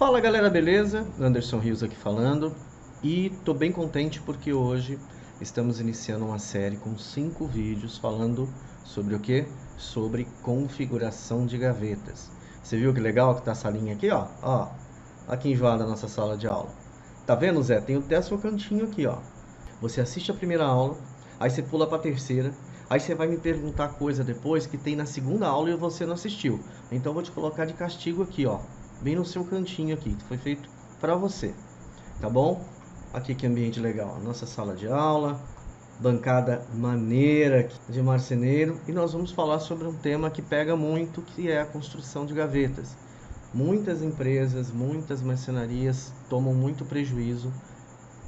Fala galera, beleza? Anderson Rios aqui falando e tô bem contente porque hoje estamos iniciando uma série com 5 vídeos falando sobre o que? Sobre configuração de gavetas. Você viu que legal que tá a salinha aqui, ó? Ó, aqui enjoada a nossa sala de aula. Tá vendo, Zé? Tem até seu cantinho aqui, ó. Você assiste a primeira aula, aí você pula para a terceira, aí você vai me perguntar coisa depois que tem na segunda aula e você não assistiu. Então eu vou te colocar de castigo aqui, ó, bem no seu cantinho aqui, que foi feito para você, tá bom? Aqui que ambiente legal, a nossa sala de aula, bancada maneira de marceneiro, e nós vamos falar sobre um tema que pega muito, que é a construção de gavetas. Muitas empresas, muitas marcenarias tomam muito prejuízo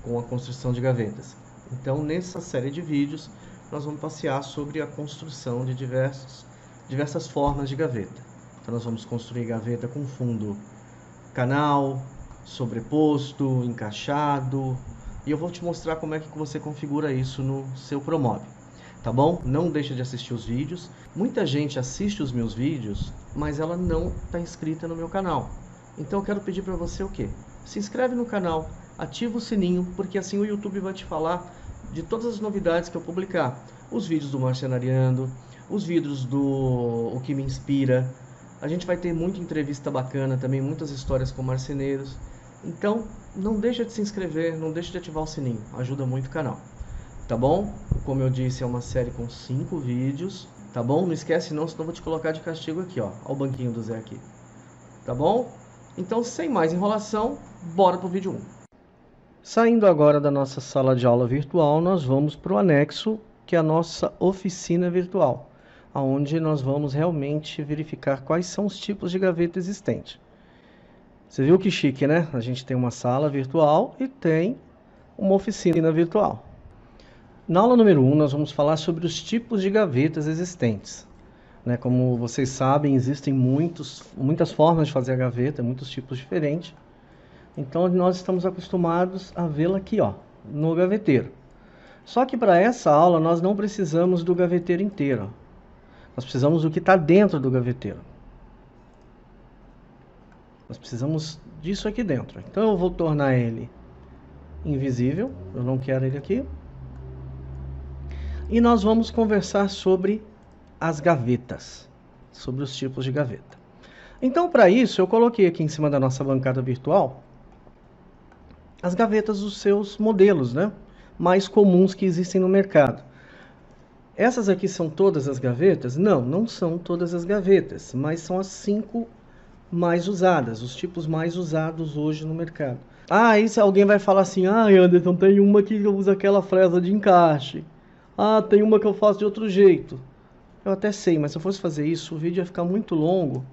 com a construção de gavetas. Então, nessa série de vídeos, nós vamos passear sobre a construção de diversas formas de gaveta. Então, nós vamos construir gaveta com fundo canal, sobreposto, encaixado, e eu vou te mostrar como é que você configura isso no seu Promob. Tá bom? Não deixa de assistir os vídeos. Muita gente assiste os meus vídeos, mas ela não está inscrita no meu canal. Então eu quero pedir para você o quê? Se inscreve no canal, ativa o sininho, porque assim o YouTube vai te falar de todas as novidades que eu publicar. Os vídeos do Marcenariando, os vídeos do O Que Me Inspira. A gente vai ter muita entrevista bacana também, muitas histórias com marceneiros. Então, não deixa de se inscrever, não deixa de ativar o sininho, ajuda muito o canal. Tá bom? Como eu disse, é uma série com 5 vídeos, tá bom? Não esquece não, senão eu vou te colocar de castigo aqui, ó. Olha o banquinho do Zé aqui. Tá bom? Então, sem mais enrolação, bora pro vídeo 1. Saindo agora da nossa sala de aula virtual, nós vamos para o anexo, que é a nossa oficina virtual, onde nós vamos realmente verificar quais são os tipos de gaveta existentes. Você viu que chique, né? A gente tem uma sala virtual e tem uma oficina virtual. Na aula número 1, nós vamos falar sobre os tipos de gavetas existentes. Como vocês sabem, existem muitas formas de fazer a gaveta, muitos tipos diferentes. Então, nós estamos acostumados a vê-la aqui, ó, no gaveteiro. Só que para essa aula, nós não precisamos do gaveteiro inteiro. Nós precisamos do que está dentro do gaveteiro. Nós precisamos disso aqui dentro. Então, eu vou tornar ele invisível. Eu não quero ele aqui. E nós vamos conversar sobre as gavetas, sobre os tipos de gaveta. Então, para isso, eu coloquei aqui em cima da nossa bancada virtual as gavetas dos seus modelos, né, mais comuns que existem no mercado. Essas aqui são todas as gavetas? Não, não são todas as gavetas, mas são as 5 mais usadas, os tipos mais usados hoje no mercado. Aí alguém vai falar assim, Anderson, tem uma que usa aquela fresa de encaixe. Tem uma que eu faço de outro jeito. Eu até sei, mas se eu fosse fazer isso, o vídeo ia ficar muito longo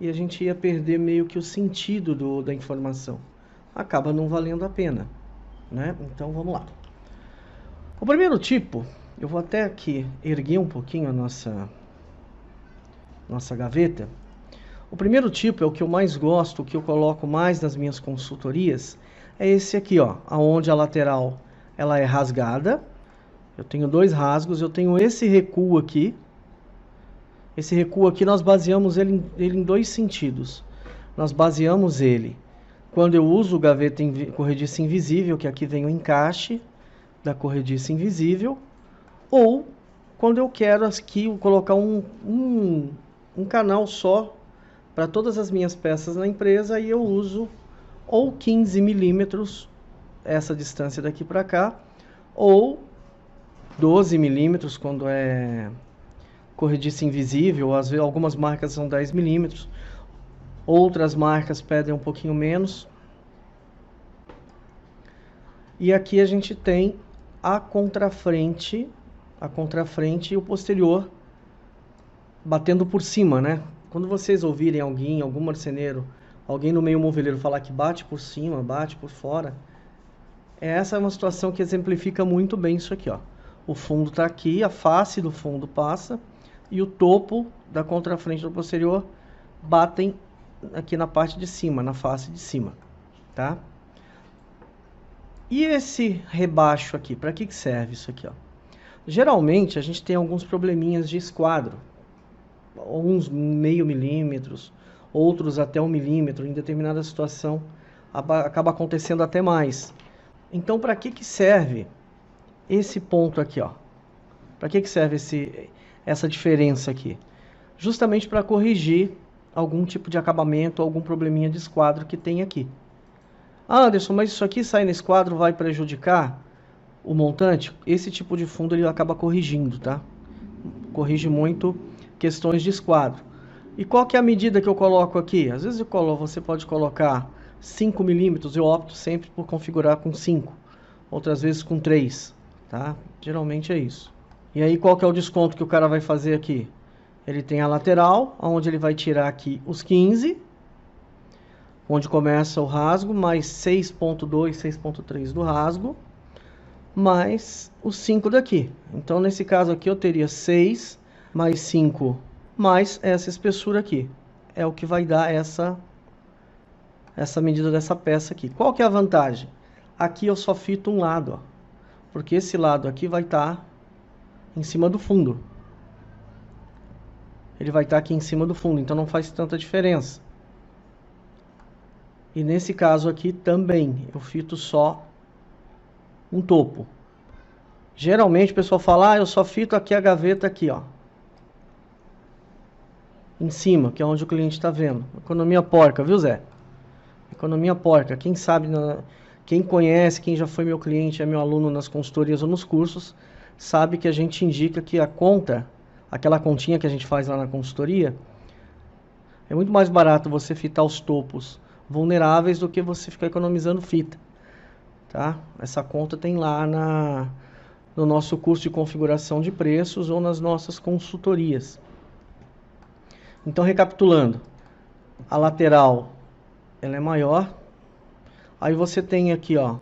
e a gente ia perder meio que o sentido da informação. Acaba não valendo a pena, né? Então vamos lá. O primeiro tipo, eu vou até aqui erguer um pouquinho a nossa gaveta. O primeiro tipo é o que eu mais gosto, o que eu coloco mais nas minhas consultorias, é esse aqui, ó, onde a lateral ela é rasgada. Eu tenho 2 rasgos, eu tenho esse recuo aqui. Esse recuo aqui nós baseamos ele em 2 sentidos. Nós baseamos ele quando eu uso gaveta corrediça invisível, que aqui vem o encaixe da corrediça invisível, ou quando eu quero aqui colocar um canal só para todas as minhas peças na empresa, e eu uso ou 15 milímetros, essa distância daqui para cá, ou 12 milímetros quando é corrediça invisível. Às vezes algumas marcas são 10 milímetros, outras marcas pedem um pouquinho menos. E aqui a gente tem a contrafrente e o posterior batendo por cima, né? Quando vocês ouvirem algum marceneiro, alguém no meio moveleiro falar que bate por cima, bate por fora, essa é uma situação que exemplifica muito bem isso aqui, ó. O fundo está aqui, a face do fundo passa e o topo da contrafrente do posterior batem aqui na parte de cima, na face de cima, tá? E esse rebaixo aqui, para que serve isso aqui, ó? Geralmente a gente tem alguns probleminhas de esquadro, uns meio milímetros, outros até 1 milímetro, em determinada situação acaba acontecendo até mais. Então, para que serve esse ponto aqui, ó? Para que serve essa diferença aqui? Justamente para corrigir algum tipo de acabamento, algum probleminha de esquadro que tem aqui. Ah, Anderson, mas isso aqui sair nesse quadro vai prejudicar o montante? Esse tipo de fundo ele acaba corrigindo, tá? Corrige muito questões de esquadro. E qual que é a medida que eu coloco aqui? Às vezes você pode colocar 5 milímetros, eu opto sempre por configurar com 5. Outras vezes com 3, tá? Geralmente é isso. E aí qual que é o desconto que o cara vai fazer aqui? Ele tem a lateral, onde ele vai tirar aqui os 15, onde começa o rasgo, mais 6.2, 6.3 do rasgo, mais os 5 daqui. Então, nesse caso aqui, eu teria 6 mais 5, mais essa espessura aqui. É o que vai dar essa medida dessa peça aqui. Qual que é a vantagem? Aqui eu só fito um lado, ó, porque esse lado aqui vai estar em cima do fundo. Ele vai estar aqui em cima do fundo, então não faz tanta diferença. E nesse caso aqui também, eu fito só um topo. Geralmente o pessoal fala, eu só fito aqui a gaveta aqui, ó. Em cima, que é onde o cliente está vendo. Economia porca, viu, Zé? Economia porca. Quem sabe, quem conhece, quem já foi meu cliente, é meu aluno nas consultorias ou nos cursos, sabe que a gente indica que a conta, aquela continha que a gente faz lá na consultoria, é muito mais barato você fitar os topos vulneráveis do que você ficar economizando fita, tá? Essa conta tem lá no nosso curso de configuração de preços ou nas nossas consultorias. Então, recapitulando, a lateral ela é maior. Aí você tem aqui, ó,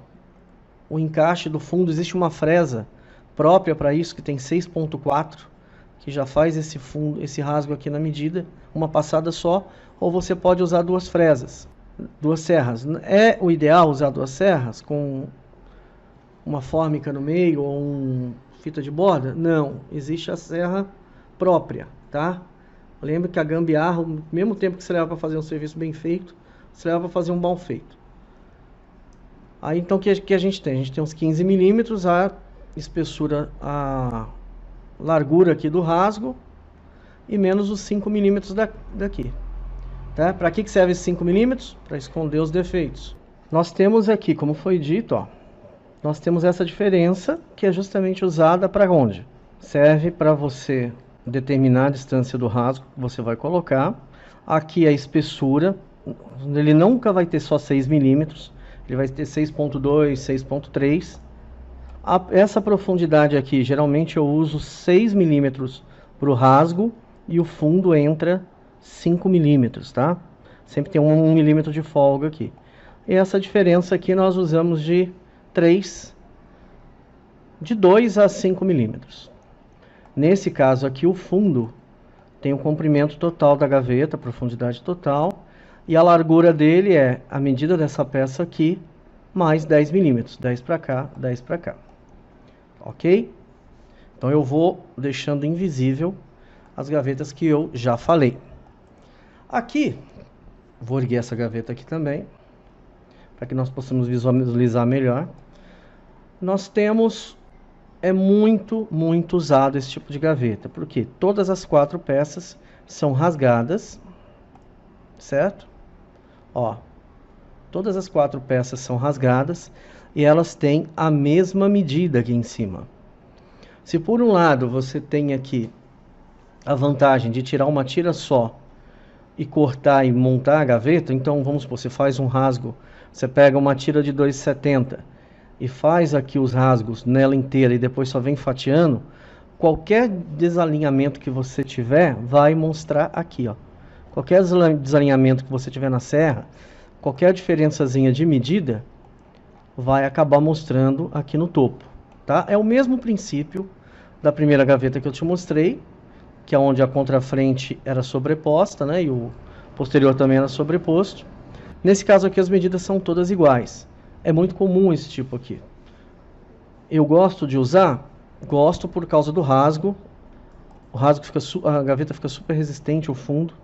o encaixe do fundo. Existe uma fresa própria para isso, que tem 6.4, que já faz esse fundo, esse rasgo aqui na medida, uma passada só, ou você pode usar duas fresas, duas serras. É o ideal usar duas serras com uma fórmica no meio ou fita de borda? Não, existe a serra própria, tá? Lembra que a gambiarra, ao mesmo tempo que você leva para fazer um serviço bem feito, você leva para fazer um mal feito. Aí então o que a gente tem? A gente tem uns 15 milímetros, a espessura, a largura aqui do rasgo e menos os 5 milímetros daqui. Tá? Para que serve esses 5 milímetros? Para esconder os defeitos. Nós temos aqui, como foi dito, ó, nós temos essa diferença que é justamente usada para onde? Serve para você determinar a distância do rasgo que você vai colocar. Aqui a espessura, ele nunca vai ter só 6 milímetros, ele vai ter 6.2, 6.3. Essa profundidade aqui, geralmente eu uso 6 milímetros para o rasgo e o fundo entra 5 milímetros, tá? Sempre tem 1 milímetro de folga aqui. E essa diferença aqui nós usamos de 2 a 5 milímetros. Nesse caso aqui, o fundo tem o comprimento total da gaveta, a profundidade total, e a largura dele é a medida dessa peça aqui, mais 10 milímetros, 10 para cá, 10 para cá. Ok? Então eu vou deixando invisível as gavetas que eu já falei. Aqui, vou erguer essa gaveta aqui também, para que nós possamos visualizar melhor. Nós temos... É muito usado esse tipo de gaveta, porque todas as 4 peças são rasgadas, certo? Ó, todas as 4 peças são rasgadas e elas têm a mesma medida aqui em cima. Se por um lado você tem aqui a vantagem de tirar uma tira só e cortar e montar a gaveta, então vamos supor, você faz um rasgo, você pega uma tira de 2,70 e faz aqui os rasgos nela inteira e depois só vem fatiando, qualquer desalinhamento que você tiver vai mostrar aqui, ó. Qualquer desalinhamento que você tiver na serra, qualquer diferençazinha de medida vai acabar mostrando aqui no topo, tá? É o mesmo princípio da primeira gaveta que eu te mostrei, que é onde a contrafrente era sobreposta, né? E o posterior também era sobreposto. Nesse caso aqui as medidas são todas iguais. É muito comum esse tipo aqui. Eu gosto de usar? Gosto por causa do rasgo. O rasgo fica, a gaveta fica super resistente ao fundo.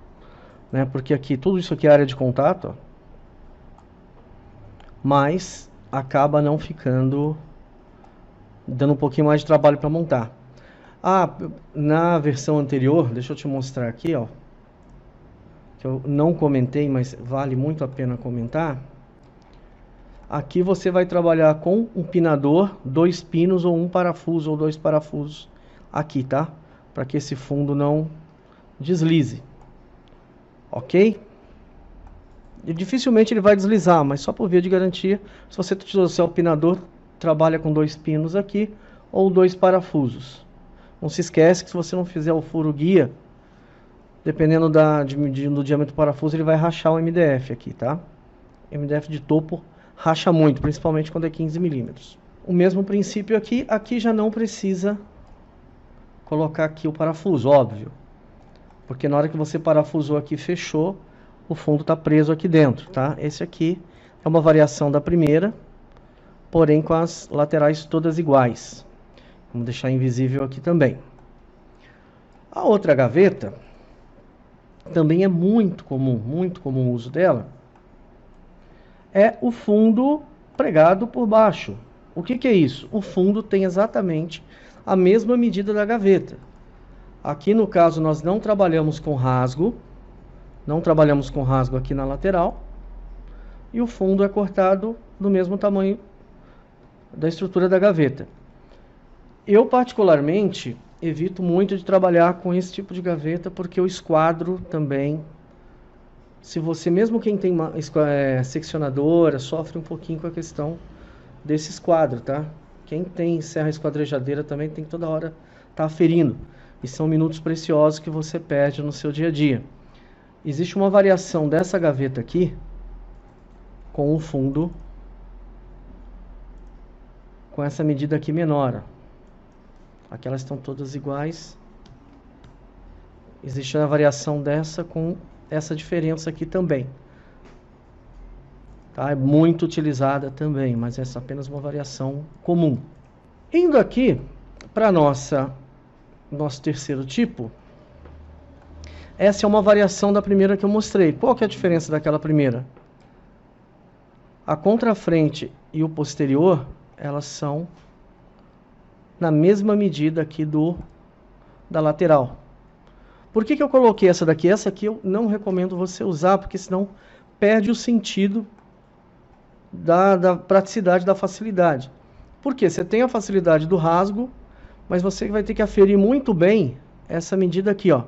né? Porque aqui, tudo isso aqui é área de contato, ó, mas acaba não ficando, dando um pouquinho mais de trabalho para montar. Ah, na versão anterior, deixa eu te mostrar aqui, ó, que eu não comentei, mas vale muito a pena comentar. Aqui você vai trabalhar com um pinador, 2 pinos ou um parafuso ou 2 parafusos aqui, tá? Para que esse fundo não deslize, ok? E dificilmente ele vai deslizar, mas só por via de garantia, se você trouxer o pinador, trabalha com 2 pinos aqui ou 2 parafusos. Não se esquece que se você não fizer o furo guia, dependendo do diâmetro do parafuso, ele vai rachar o MDF aqui, tá? MDF de topo racha muito, principalmente quando é 15 milímetros. O mesmo princípio aqui, aqui já não precisa colocar aqui o parafuso, óbvio. Porque na hora que você parafusou aqui, fechou, o fundo está preso aqui dentro, tá? Esse aqui é uma variação da primeira, porém com as laterais todas iguais. Vamos deixar invisível aqui também. A outra gaveta também é muito comum o uso dela, é o fundo pregado por baixo. O que é isso? O fundo tem exatamente a mesma medida da gaveta. Aqui no caso nós não trabalhamos com rasgo, aqui na lateral, e o fundo é cortado do mesmo tamanho da estrutura da gaveta. Eu particularmente evito muito de trabalhar com esse tipo de gaveta, porque o esquadro também, se você, mesmo quem tem seccionadora, sofre um pouquinho com a questão desse esquadro, tá? Quem tem serra esquadrejadeira também tem que toda hora estar aferindo. E são minutos preciosos que você perde no seu dia a dia. Existe uma variação dessa gaveta aqui, com o fundo, com essa medida aqui menor. Aqui elas estão todas iguais. Existe a variação dessa com essa diferença aqui também. Tá? É muito utilizada também, mas essa é apenas uma variação comum. Indo aqui para nosso terceiro tipo, essa é uma variação da primeira que eu mostrei. Qual que é a diferença daquela primeira? A contrafrente e o posterior, elas são na mesma medida aqui da lateral. Por que eu coloquei essa daqui? Essa aqui eu não recomendo você usar, porque senão perde o sentido da praticidade, da facilidade. Por quê? Você tem a facilidade do rasgo, mas você vai ter que aferir muito bem essa medida aqui, ó.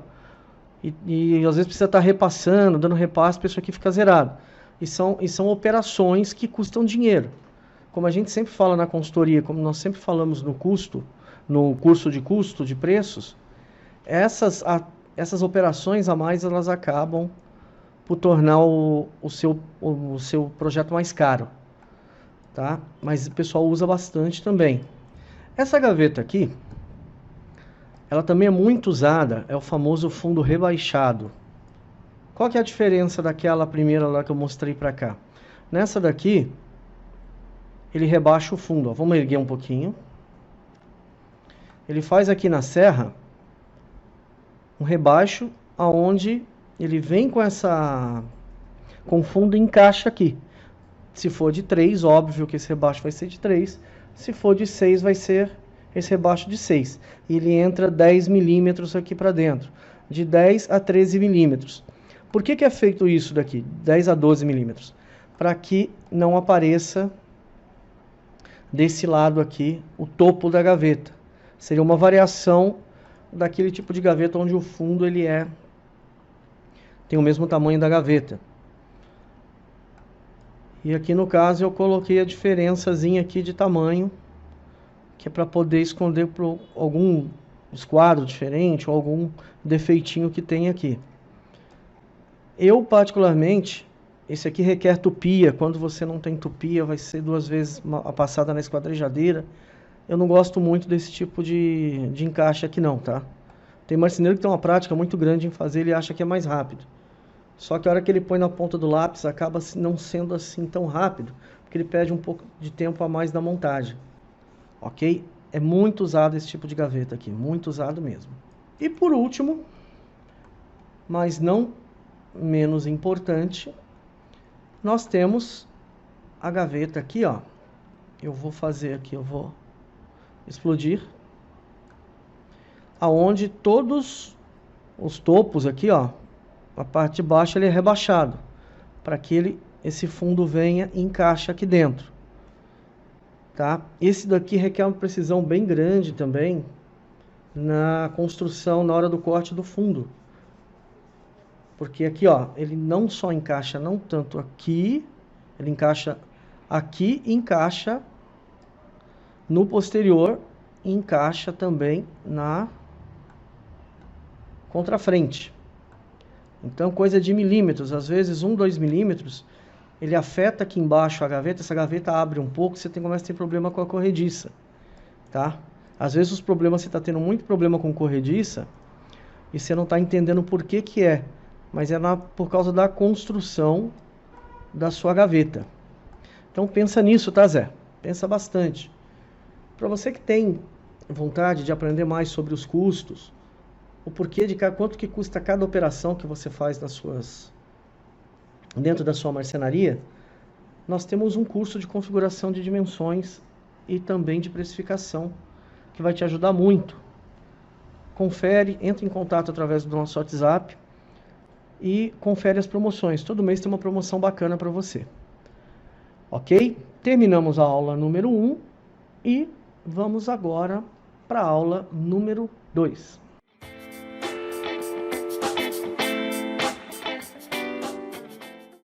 E às vezes precisa estar repassando, dando repasse, para isso aqui ficar zerado. E são operações que custam dinheiro. Como a gente sempre fala na consultoria, como nós sempre falamos no curso de custo de preços, essas operações a mais, elas acabam por tornar o seu projeto mais caro, tá? Mas o pessoal usa bastante também. Essa gaveta aqui, ela também é muito usada, é o famoso fundo rebaixado. Qual que é a diferença daquela primeira lá que eu mostrei para cá? Nessa daqui, ele rebaixa o fundo, ó. Vamos erguer um pouquinho. Ele faz aqui na serra um rebaixo aonde ele vem com o fundo e encaixa aqui. Se for de 3, óbvio que esse rebaixo vai ser de 3. Se for de 6, vai ser esse rebaixo de 6. E ele entra 10 milímetros aqui para dentro. De 10 a 13 milímetros. Por que é feito isso daqui? 10 a 12 milímetros. Para que não apareça desse lado aqui o topo da gaveta. Seria uma variação daquele tipo de gaveta onde o fundo ele tem o mesmo tamanho da gaveta. E aqui no caso eu coloquei a diferençazinha aqui de tamanho, que é para poder esconder por algum esquadro diferente ou algum defeitinho que tem aqui. Eu particularmente, esse aqui requer tupia. Quando você não tem tupia, vai ser 2 vezes a passada na esquadrejadeira. Eu não gosto muito desse tipo de encaixe aqui não, tá? Tem marceneiro que tem uma prática muito grande em fazer, ele acha que é mais rápido. Só que a hora que ele põe na ponta do lápis, acaba não sendo assim tão rápido, porque ele perde um pouco de tempo a mais na montagem. Ok? É muito usado esse tipo de gaveta aqui, muito usado mesmo. E por último, mas não menos importante, nós temos a gaveta aqui, ó. Eu vou fazer aqui, eu vou explodir, aonde todos os topos aqui, ó, a parte de baixo ele é rebaixado, para que esse fundo venha e encaixe aqui dentro, tá? Esse daqui requer uma precisão bem grande também na construção, na hora do corte do fundo, porque aqui, ó, ele não só encaixa, não tanto aqui, ele encaixa aqui, encaixa no posterior, e encaixa também na contrafrente. Então, coisa de milímetros, às vezes 1, 2 milímetros, ele afeta aqui embaixo a gaveta, essa gaveta abre um pouco, você começa a ter problema com a corrediça, tá? Às vezes os problemas, você está tendo muito problema com corrediça, e você não está entendendo por que que é, mas é por causa da construção da sua gaveta. Então pensa nisso, tá, Zé? Pensa bastante. Para você que tem vontade de aprender mais sobre os custos, o porquê de quanto que custa cada operação que você faz dentro da sua marcenaria, nós temos um curso de configuração de dimensões e também de precificação, que vai te ajudar muito. Confere, entra em contato através do nosso WhatsApp e confere as promoções. Todo mês tem uma promoção bacana para você. Ok? Terminamos a aula número 1 e vamos agora para a aula número 2.